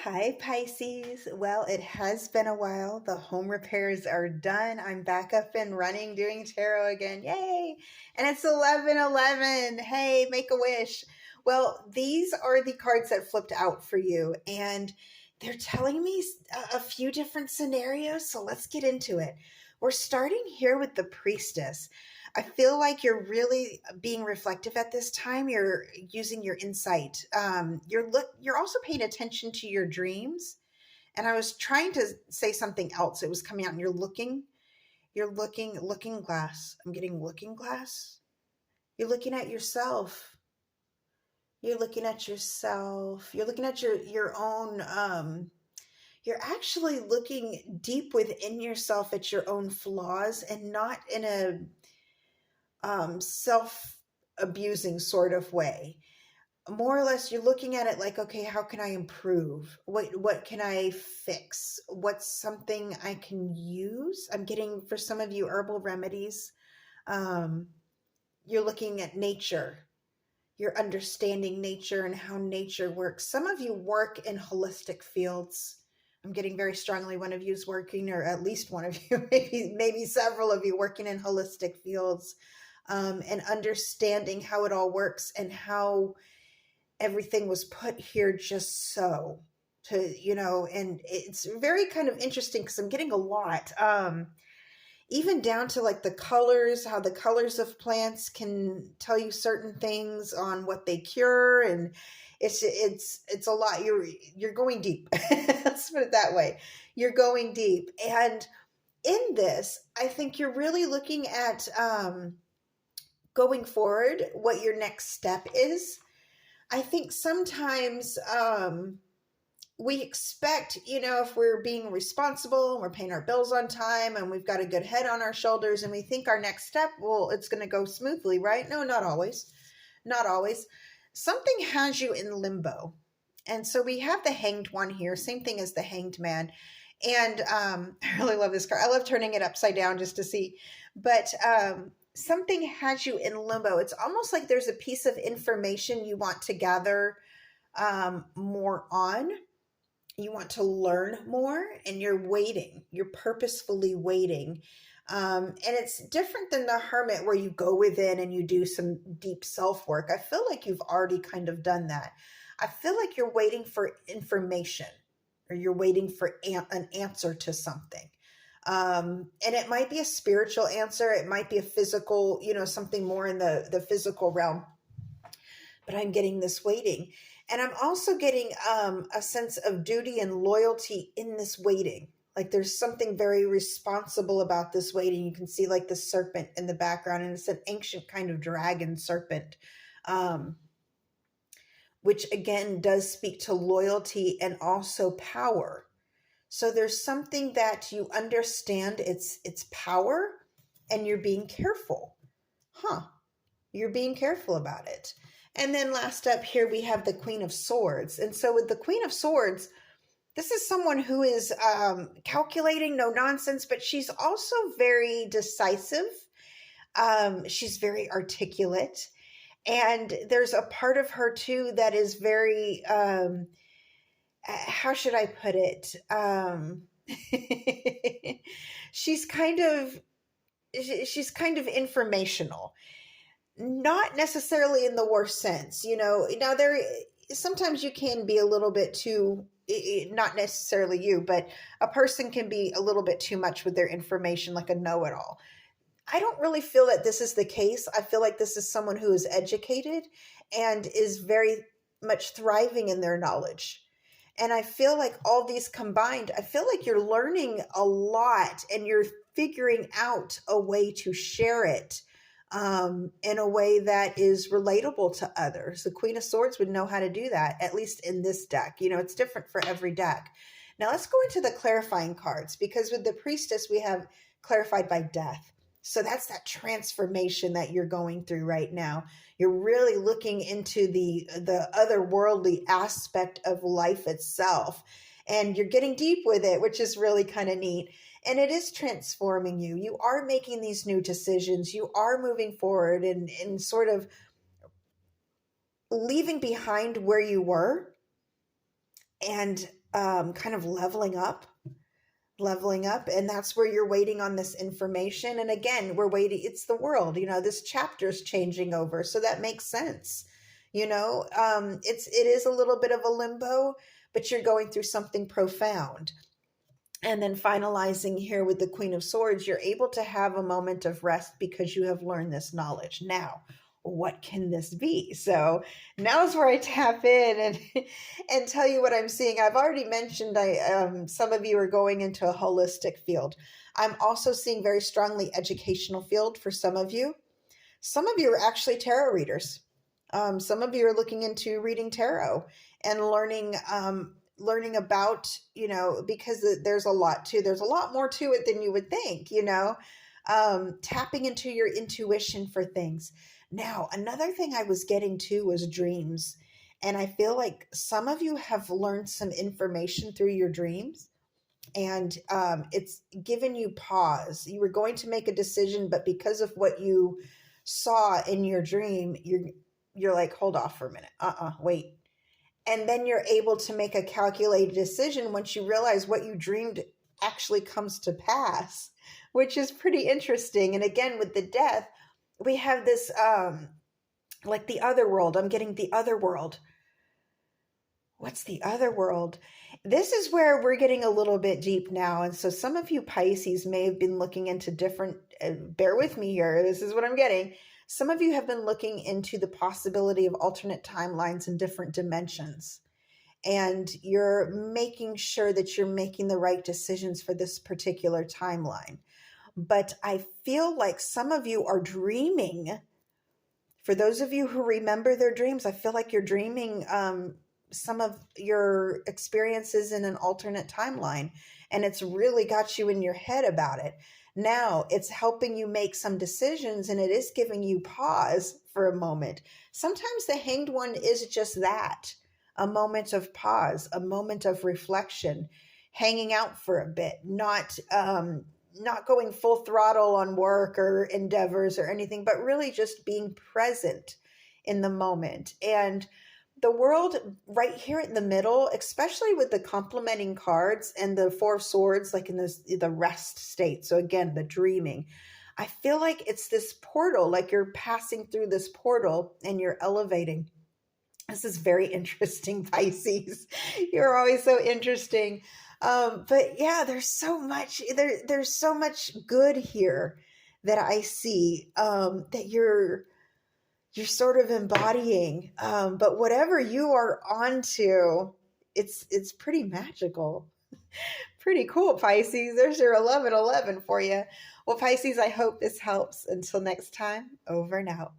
Hi, Pisces. Well, it has been a while. The home repairs are done. I'm back up and running doing tarot again. Yay! And it's 11:11. Hey, make a wish. Well, these are the cards that flipped out for you, and they're telling me a few different scenarios. So let's get into it. We're starting here with the Priestess. I feel like you're really being reflective at this time. You're using your insight. You're also paying attention to your dreams. And I was trying to say something else. It was coming out, and looking glass. I'm getting looking glass. You're looking at yourself. You're looking at yourself. You're looking at your own. You're actually looking deep within yourself at your own flaws, and not in a self abusing sort of way. More or less, you're looking at it like, okay, how can I improve? What can I fix? What's something I can use? I'm getting, for some of you, herbal remedies. um, you're looking at nature. You're understanding nature and how nature works. Some of you work in holistic fields. I'm getting very strongly one of you is working, or at least one of you, maybe several of you, working in holistic fields, and understanding how it all works and how everything was put here just so to, and it's very kind of interesting because I'm getting a lot. Even down to like the colors, how the colors of plants can tell you certain things on what they cure, and it's a lot. You're going deep. Let's put it that way. You're going deep, and in this, I think you're really looking at going forward, what your next step is. I think sometimes we expect, if we're being responsible and we're paying our bills on time and we've got a good head on our shoulders and we think our next step, well, it's going to go smoothly, right? No, not always. Not always. Something has you in limbo. And so we have the Hanged One here, same thing as the Hanged Man. And I really love this card. I love turning it upside down just to see. But something has you in limbo. It's almost like there's a piece of information you want to gather more on. You want to learn more, and you're waiting. You're purposefully waiting. And it's different than the Hermit, where you go within and you do some deep self work. I feel like you've already kind of done that. I feel like you're waiting for information, or you're waiting for an answer to something. And it might be a spiritual answer. It might be a physical, something more in the physical realm. But I'm getting this waiting. And I'm also getting a sense of duty and loyalty in this waiting. Like there's something very responsible about this waiting. You can see like the serpent in the background, and it's an ancient kind of dragon serpent, which again does speak to loyalty and also power. So there's something that you understand its power, and you're being careful. You're being careful about it. And then last up here, we have the Queen of Swords. And so with the Queen of Swords, this is someone who is calculating, no nonsense, but she's also very decisive. She's very articulate. And there's a part of her too that is very, how should I put it? she's kind of, she's kind of informational, not necessarily in the worst sense. Now there, sometimes you can be a little bit too, not necessarily you, but a person can be a little bit too much with their information, like a know-it-all. I don't really feel that this is the case. I feel like this is someone who is educated and is very much thriving in their knowledge. And I feel like all these combined, I feel like you're learning a lot, and you're figuring out a way to share it in a way that is relatable to others. The Queen of Swords would know how to do that, at least in this deck. It's different for every deck. Now let's go into the clarifying cards, because with the Priestess, we have clarified by death. So that's that transformation that you're going through right now. You're really looking into the otherworldly aspect of life itself, and you're getting deep with it, which is really kind of neat. And it is transforming you. You are making these new decisions. You are moving forward and sort of leaving behind where you were, and kind of leveling up, and that's where you're waiting on this information. And again, we're waiting, it's the world, this chapter's changing over, so that makes sense. It is a little bit of a limbo, but you're going through something profound. And then finalizing here with the Queen of Swords, you're able to have a moment of rest because you have learned this knowledge. Now, what can this be? So now's where I tap in and tell you what I'm seeing. I've already mentioned some of you are going into a holistic field. I'm also seeing very strongly educational field for some of you. Some of you are actually tarot readers. Some of you are looking into reading tarot and learning about, because there's a lot to, there's a lot more to it than you would think, tapping into your intuition for things. Now, another thing I was getting to was dreams. And I feel like some of you have learned some information through your dreams, and it's given you pause. You were going to make a decision, but because of what you saw in your dream, you're like, hold off for a minute. Wait. And then you're able to make a calculated decision once you realize what you dreamed actually comes to pass, which is pretty interesting. And again, with the death, we have this, like the other world. I'm getting the other world. What's the other world? This is where we're getting a little bit deep now. And so some of you Pisces may have been looking into different, bear with me here. This is what I'm getting. Some of you have been looking into the possibility of alternate timelines and different dimensions. And you're making sure that you're making the right decisions for this particular timeline. But I feel like some of you are dreaming. For those of you who remember their dreams, I feel like you're dreaming some of your experiences in an alternate timeline, and it's really got you in your head about it. Now it's helping you make some decisions, and it is giving you pause for a moment. Sometimes the Hanged One is just that, a moment of pause, a moment of reflection, hanging out for a bit, not going full throttle on work or endeavors or anything, but really just being present in the moment. And the world right here in the middle, especially with the complementing cards and the Four of Swords, like in the rest state. So again, the dreaming, I feel like it's this portal, like you're passing through this portal and you're elevating. This is very interesting, Pisces. You're always so interesting. But yeah, there's so much, there's so much good here that I see, that you're sort of embodying. But whatever you are onto, it's pretty magical. Pretty cool, Pisces. There's your 1111 for you. Well, Pisces, I hope this helps. Until next time, over and out.